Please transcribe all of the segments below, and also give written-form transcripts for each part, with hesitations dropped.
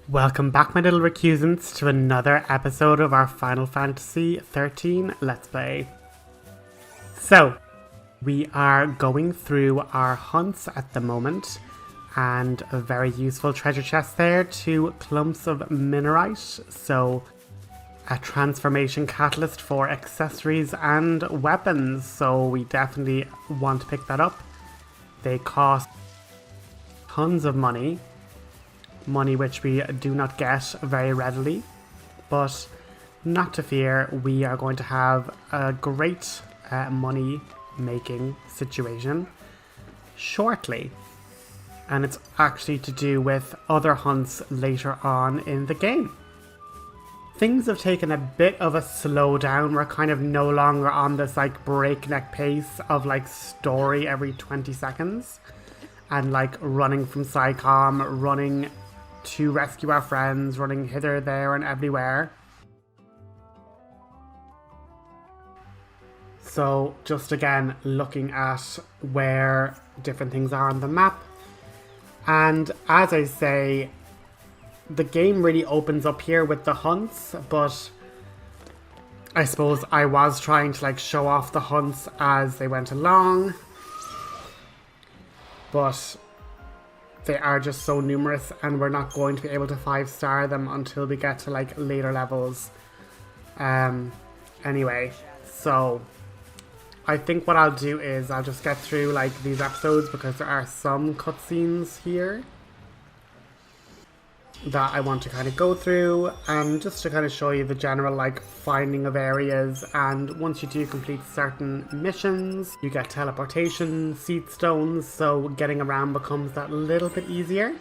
Welcome back, my little recusants, to another episode of our Final Fantasy 13 Let's Play. So, we are going through our hunts at the moment, and a very useful treasure chest there, 2 clumps of minerite, so a transformation catalyst for accessories and weapons, so we definitely want to pick that up. They cost tons of money which we do not get very readily, but not to fear, we are going to have a great money making situation shortly, and it's actually to do with other hunts later on in the game. Things have taken a bit of a slowdown. We're kind of no longer on this like breakneck pace of like story every 20 seconds and like running from SciComm, running to rescue our friends, running hither, there and everywhere. So just again looking at where different things are on the map, and as I say, the game really opens up here with the hunts, but I suppose I was trying to like show off the hunts as they went along, but they are just so numerous and we're not going to be able to 5-star them until we get to like later levels. Anyway, so I think what I'll do is I'll just get through like these episodes, because there are some cutscenes here that I want to kind of go through, and just to kind of show you the general like finding of areas. And once you do complete certain missions, you get teleportation, Cieth Stones, so getting around becomes that little bit easier.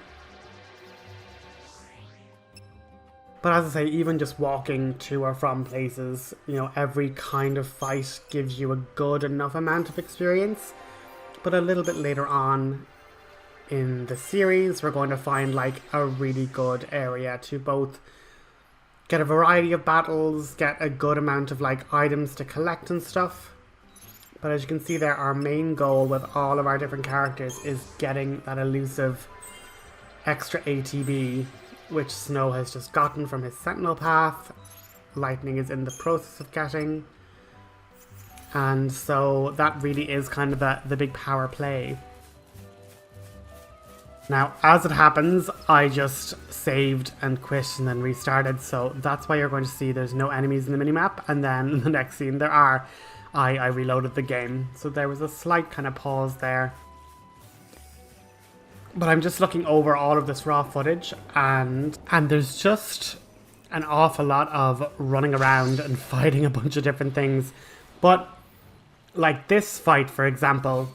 But as I say, even just walking to or from places, you know, every kind of fight gives you a good enough amount of experience. But a little bit later on in the series, we're going to find like a really good area to both get a variety of battles, get a good amount of like items to collect and stuff. But as you can see there, our main goal with all of our different characters is getting that elusive extra ATB, which Snow has just gotten from his Sentinel path. Lightning is in the process of getting. And so that really is kind of the big power play. Now, as it happens, I just saved and quit and then restarted, so that's why you're going to see there's no enemies in the minimap, and then in the next scene there are. I reloaded the game, so there was a slight kind of pause there. But I'm just looking over all of this raw footage, and there's just an awful lot of running around and fighting a bunch of different things. But like this fight, for example,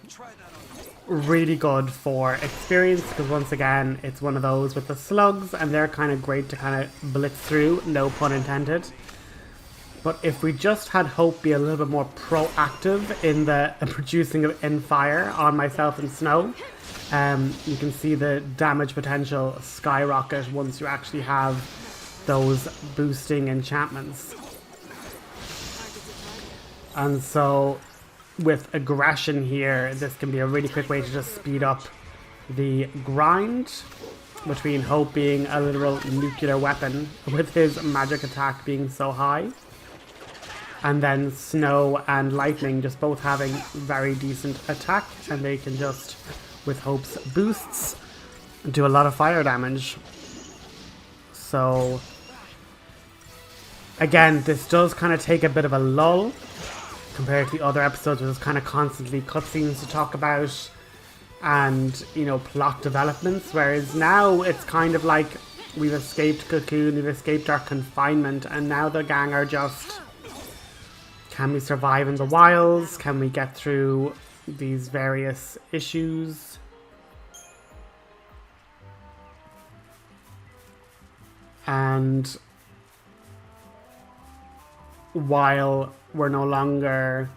really good for experience, because once again it's one of those with the slugs, and they're kind of great to kind of blitz through, no pun intended. But if we just had Hope be a little bit more proactive in the producing of fire on myself and Snow, you can see the damage potential skyrocket once you actually have those boosting enchantments. And so with aggression here, this can be a really quick way to just speed up the grind, between Hope being a literal nuclear weapon with his magic attack being so high, and then Snow and Lightning just both having very decent attack, and they can just, with Hope's boosts, do a lot of fire damage. So again, this does kind of take a bit of a lull compared to the other episodes where there's kind of constantly cutscenes to talk about and, you know, plot developments, whereas now it's kind of like we've escaped Cocoon, we've escaped our confinement, and now the gang are just, can we survive in the wilds? Can we get through these various issues? And while we're no longer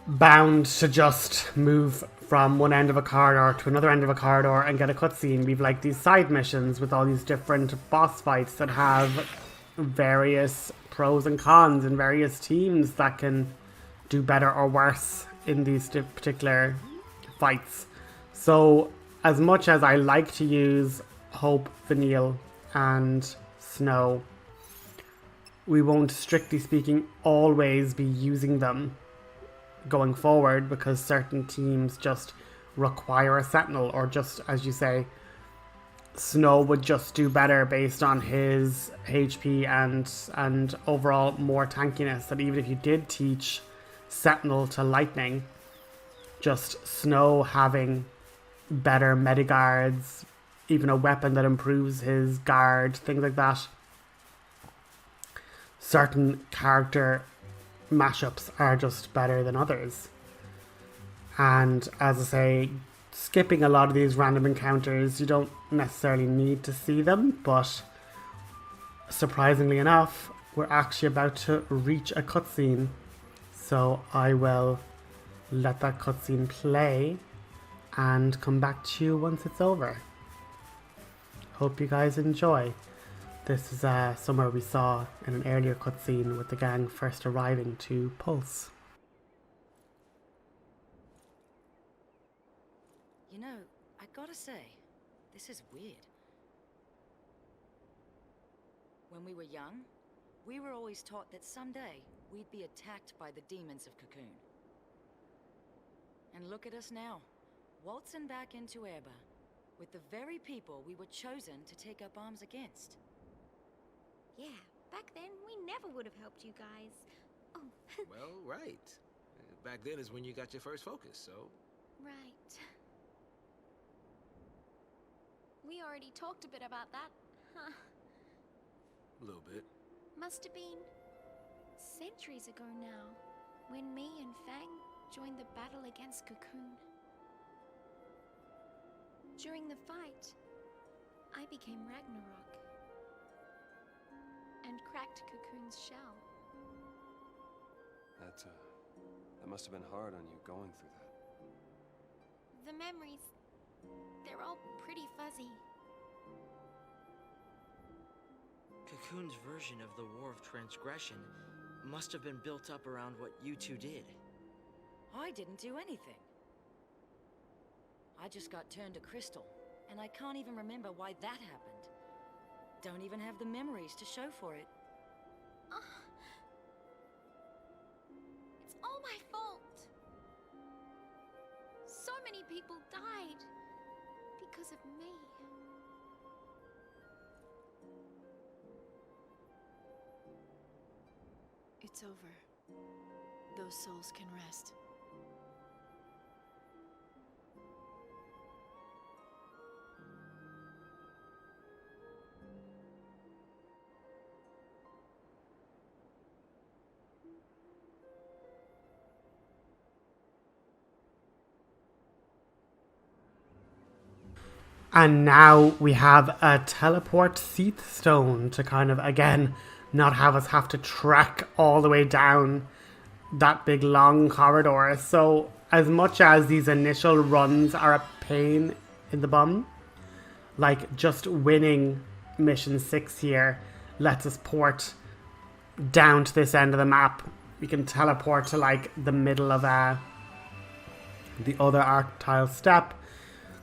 bound to just move from one end of a corridor to another end of a corridor and get a cutscene, we've like these side missions with all these different boss fights that have various pros and cons and various teams that can do better or worse in these particular fights. So as much as I like to use Hope, Vanille, and Snow, we won't, strictly speaking, always be using them going forward because certain teams just require a Sentinel, or just, as you say, Snow would just do better based on his HP and overall more tankiness, that even if you did teach Sentinel to Lightning, just Snow having better meta guards, even a weapon that improves his guard, things like that. Certain character mashups are just better than others. And as I say, skipping a lot of these random encounters, you don't necessarily need to see them, but surprisingly enough, we're actually about to reach a cutscene. So I will let that cutscene play and come back to you once it's over. Hope you guys enjoy. This is somewhere we saw in an earlier cutscene with the gang first arriving to Pulse. You know, I gotta say, this is weird. When we were young, we were always taught that someday we'd be attacked by the demons of Cocoon. And look at us now, waltzing back into Erba, with the very people we were chosen to take up arms against. Yeah, back then we never would have helped you guys. Oh. Well, right. Back then is when you got your first focus, so... Right. We already talked a bit about that, huh? A little bit. Must have been centuries ago now, when me and Fang joined the battle against Cocoon. During the fight, I became Ragnarok and cracked Cocoon's shell. That must have been hard on you going through that. The memories, they're all pretty fuzzy. Cocoon's version of the War of Transgression must have been built up around what you two did. I didn't do anything. I just got turned to crystal, and I can't even remember why that happened. Don't even have the memories to show for it. It's all my fault. So many people died because of me. It's over. Those souls can rest. And now we have a teleport Cieth Stone to kind of, again, not have us have to trek all the way down that big long corridor. So as much as these initial runs are a pain in the bum, like just winning mission 6 here lets us port down to this end of the map. We can teleport to like the middle of the other arctile step.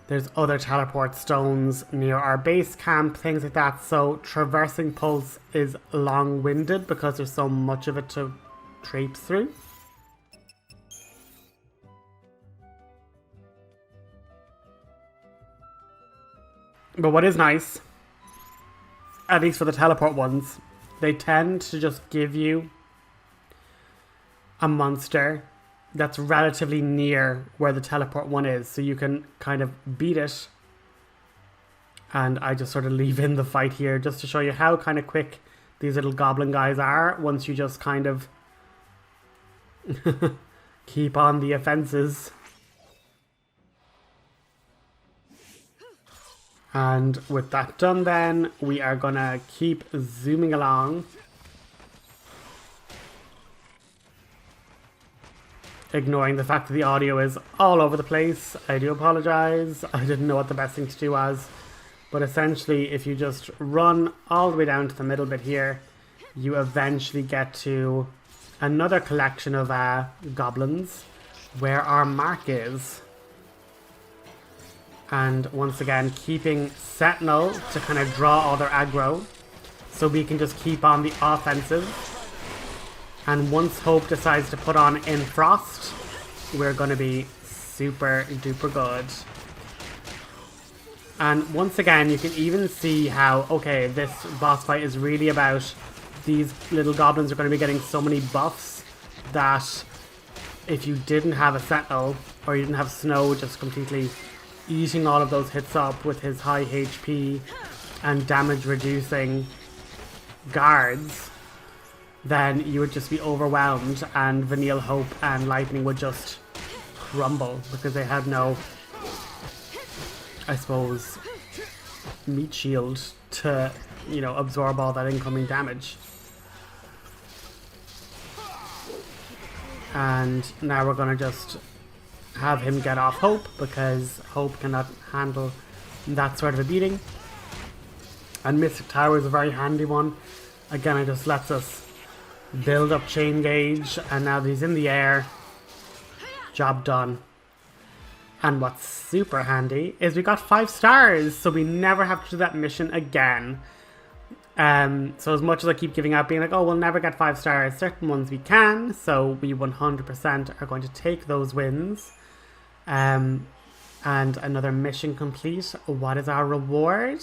There's other teleport stones near our base camp, things like that. So traversing Pulse is long-winded because there's so much of it to traipse through. But what is nice, at least for the teleport ones, they tend to just give you a monster that's relatively near where the teleport one is, so you can kind of beat it. And I just sort of leave in the fight here just to show you how kind of quick these little goblin guys are once you just kind of keep on the offenses. And with that done then, we are gonna keep zooming along. Ignoring the fact that the audio is all over the place. I do apologize. I didn't know what the best thing to do was. But essentially, if you just run all the way down to the middle bit here, you eventually get to another collection of goblins where our mark is. And once again, keeping Sentinel to kind of draw all their aggro, so we can just keep on the offensive. And once Hope decides to put on in Frost, we're going to be super duper good. And once again, you can even see how, okay, this boss fight is really about these little goblins are going to be getting so many buffs that if you didn't have a Sentinel, or you didn't have Snow just completely eating all of those hits up with his high HP and damage reducing guards, then you would just be overwhelmed and Vanille, Hope and Lightning would just crumble because they had no, I suppose, meat shield to, you know, absorb all that incoming damage. And now we're going to just have him get off Hope because Hope cannot handle that sort of a beating. And Mystic Tower is a very handy one. Again, it just lets us build up chain gauge, and now that he's in the air, job done. And what's super handy is we got 5 stars, so we never have to do that mission again. So as much as I keep giving up being like, oh, we'll never get 5 stars, certain ones we can, so we 100% are going to take those wins. And another mission complete. What is our reward?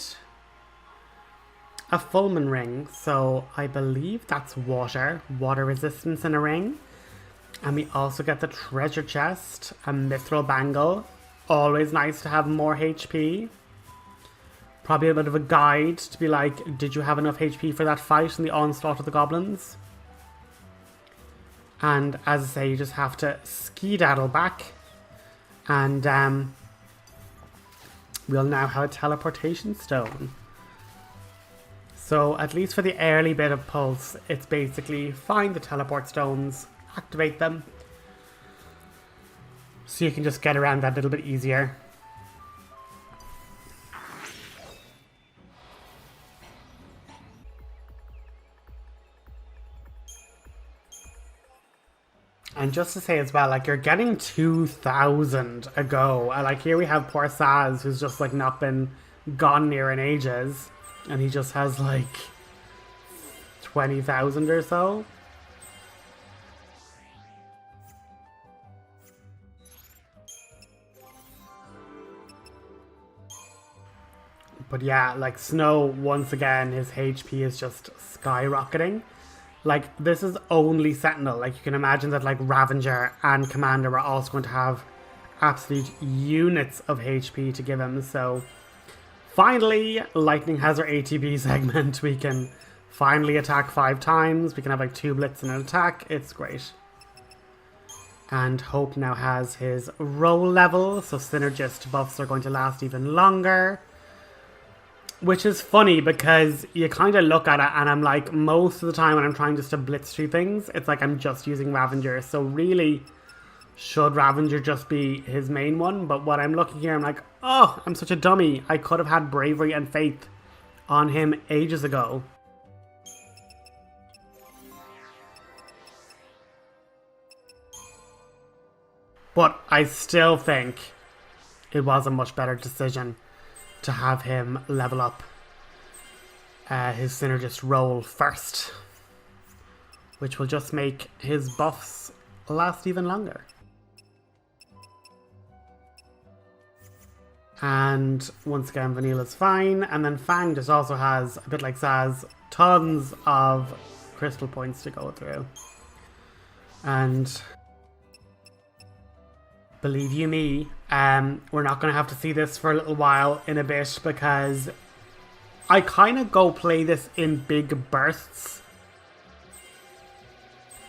A Fulman ring, so I believe that's water resistance in a ring. And we also get the treasure chest, a mithril bangle, always nice to have more HP. Probably a bit of a guide to be like, did you have enough HP for that fight in the onslaught of the goblins? And as I say, you just have to skedaddle back, and we'll now have a teleportation stone. So at least for the early bit of Pulse, it's basically find the teleport stones, activate them, so you can just get around that a little bit easier. And just to say as well, like, you're getting 2,000 a go. Like, here we have poor Saz, who's just, like, not been gone near in ages. And he just has, like, 20,000 or so. But yeah, like, Snow, once again, his HP is just skyrocketing. Like, this is only Sentinel. Like, you can imagine that, like, Ravager and Commander are also going to have absolute units of HP to give him. So, finally, Lightning has her ATB segment. We can finally attack 5 times. We can have, like, 2 blitz in an attack. It's great. And Hope now has his roll level. So, Synergist buffs are going to last even longer. Which is funny because you kind of look at it and I'm like, most of the time when I'm trying just to blitz through things, it's like I'm just using Ravager. So really, should Ravager just be his main one? But what I'm looking here, I'm like, oh, I'm such a dummy. I could have had Bravery and Faith on him ages ago. But I still think it was a much better decision to have him level up his Synergist roll first, which will just make his buffs last even longer. And once again, Vanilla's fine, and then Fang just also has, a bit like Saz, tons of crystal points to go through. And believe you me, we're not going to have to see this for a little while in a bit, because I kind of go play this in big bursts.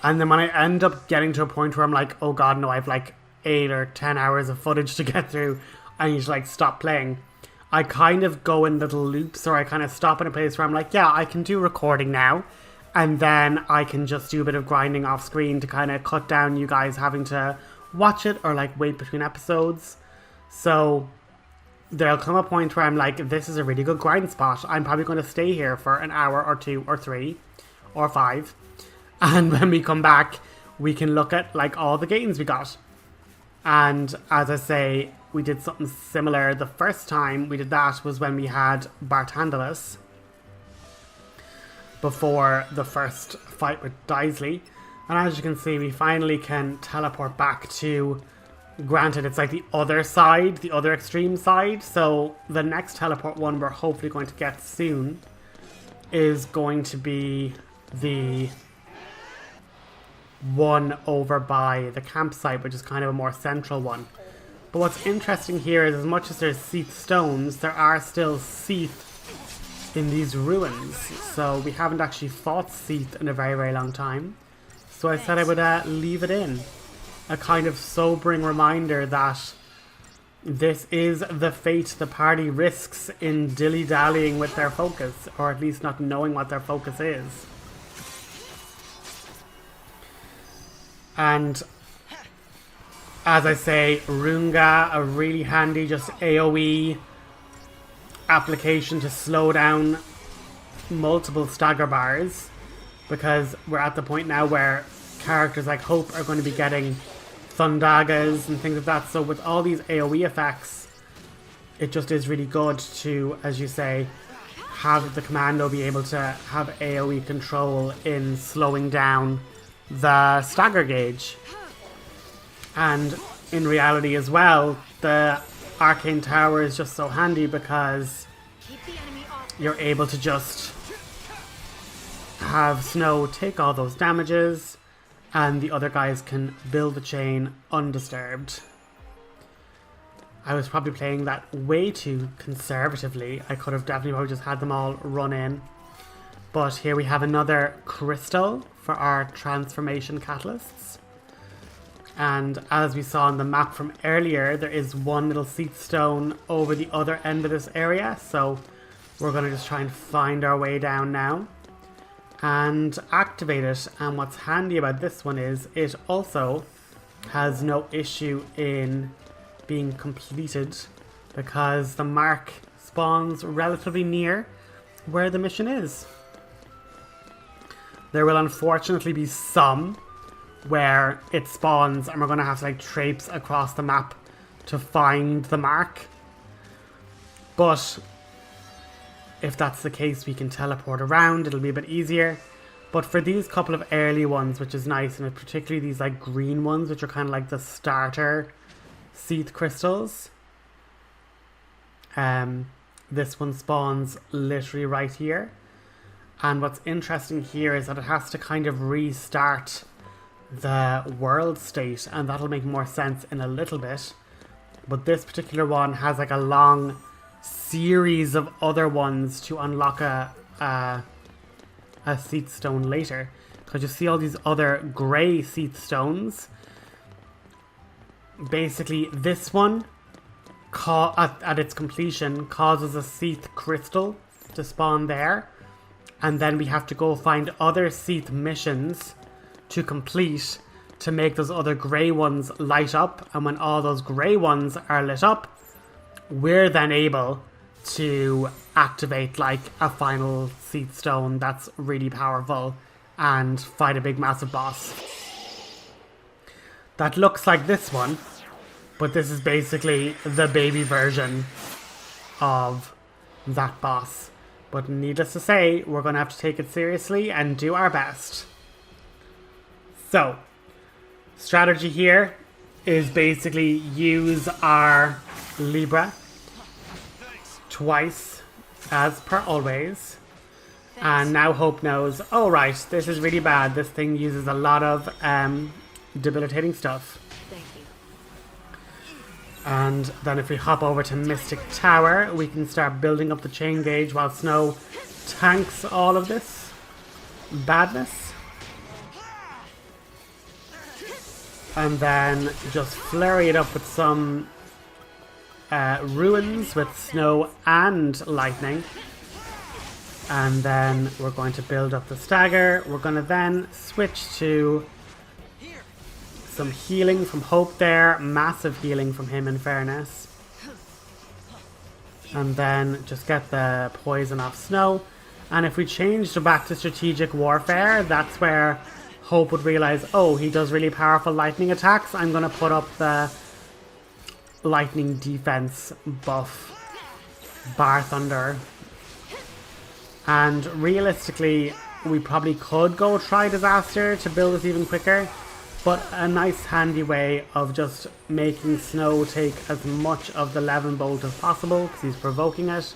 And then when I end up getting to a point where I'm like, oh god, no, I have like 8 or 10 hours of footage to get through, I need to like stop playing. I kind of go in little loops, or I kind of stop in a place where I'm like, yeah, I can do recording now. And then I can just do a bit of grinding off screen to kind of cut down you guys having to watch it or like wait between episodes. So there'll come a point where I'm like, this is a really good grind spot. I'm probably going to stay here for an hour or 2 or 3 or 5. And when we come back, we can look at like all the gains we got. And as I say, we did something similar. The first time we did that was when we had Bartandalus before the first fight with Daisley. And as you can see, we finally can teleport back to, granted it's like the other side, the other extreme side. So the next teleport one we're hopefully going to get soon is going to be the one over by the campsite, which is kind of a more central one. But what's interesting here is, as much as there's Cieth Stones, there are still Cieth in these ruins. So we haven't actually fought Cieth in a very, very long time. So I said I would leave it in. A kind of sobering reminder that this is the fate the party risks in dilly-dallying with their focus, or at least not knowing what their focus is. And as I say, Runga, a really handy just AoE application to slow down multiple stagger bars, because we're at the point now where characters like Hope are going to be getting Thundagas and things like that. So with all these AoE effects, it just is really good to, as you say, have the commando be able to have AoE control in slowing down the stagger gauge. And in reality as well, the Arcane Tower is just so handy because you're able to just have Snow take all those damages and the other guys can build the chain undisturbed. I was probably playing that way too conservatively. I could have definitely probably just had them all run in. But here we have another crystal for our transformation catalysts. And as we saw on the map from earlier, there is one little Cieth Stone over the other end of this area. So we're going to just try and find our way down now and activate it. And what's handy about this one is it also has no issue in being completed because the mark spawns relatively near where the mission is. There will unfortunately be some where it spawns and we're going to have to like traipse across the map to find the mark. But if that's the case, we can teleport around, it'll be a bit easier. But for these couple of early ones, which is nice, and particularly these like green ones, which are kind of like the starter Cieth crystals, this one spawns literally right here. And what's interesting here is that it has to kind of restart the world state, and that'll make more sense in a little bit. But this particular one has like a long series of other ones to unlock a Cieth Stone later. Because you see all these other grey Cieth Stones. Basically, this one, at its completion, causes a Cieth crystal to spawn there. And then we have to go find other Cieth missions to complete to make those other grey ones light up. And when all those grey ones are lit up, we're then able to activate like a final Cieth Stone that's really powerful and fight a big massive boss. That looks like this one, but this is basically the baby version of that boss. But needless to say, we're going to have to take it seriously and do our best. So, strategy here is basically use our Libra twice, as per always. And now Hope knows, oh right, this is really bad. This thing uses a lot of debilitating stuff. Thank you. And then if we hop over to Mystic Tower, we can start building up the chain gauge while Snow tanks all of this badness. And then just flurry it up with some ruins with Snow and Lightning. And then we're going to build up the stagger. We're going to then switch to some healing from Hope there. Massive healing from him, in fairness. And then just get the poison off Snow. And if we change back to strategic warfare, that's where Hope would realize, oh, he does really powerful lightning attacks. I'm going to put up the lightning defense buff Bar Thunder. And realistically, we probably could go try Disaster to build this even quicker, but a nice handy way of just making Snow take as much of the Levin Bolt as possible, because he's provoking it.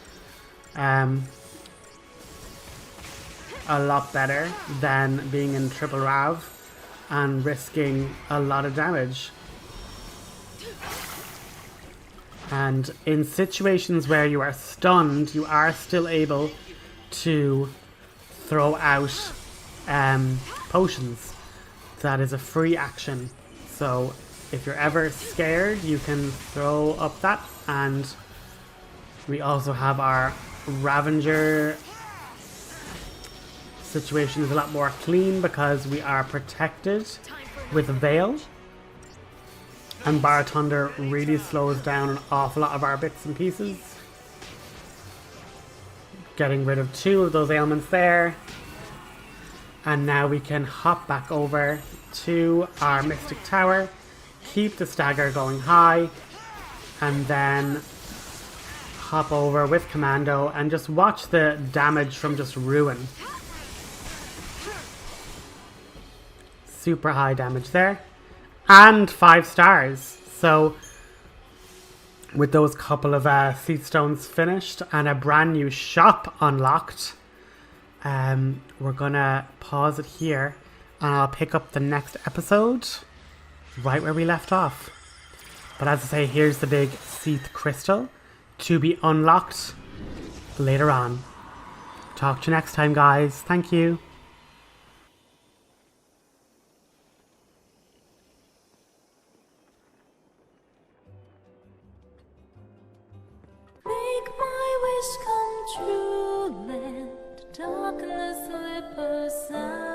A lot better than being in triple Rav and risking a lot of damage. And in situations where you are stunned, you are still able to throw out potions. That is a free action. So if you're ever scared, you can throw up that. And we also have our Ravenger situation is a lot more clean because we are protected with Veil. And Bar Thunder really slows down an awful lot of our bits and pieces. Getting rid of 2 of those ailments there. And now we can hop back over to our Mystic Tower, keep the stagger going high, and then hop over with Commando and just watch the damage from just Ruin. Super high damage there. And 5 stars. So with those couple of Cieth Stones finished and a brand new shop unlocked, we're gonna pause it here and I'll pick up the next episode right where we left off. But as I say, here's the big Cieth crystal to be unlocked later on. Talk to you next time, guys. Thank you. Make my wish come true, let darkness slip aside.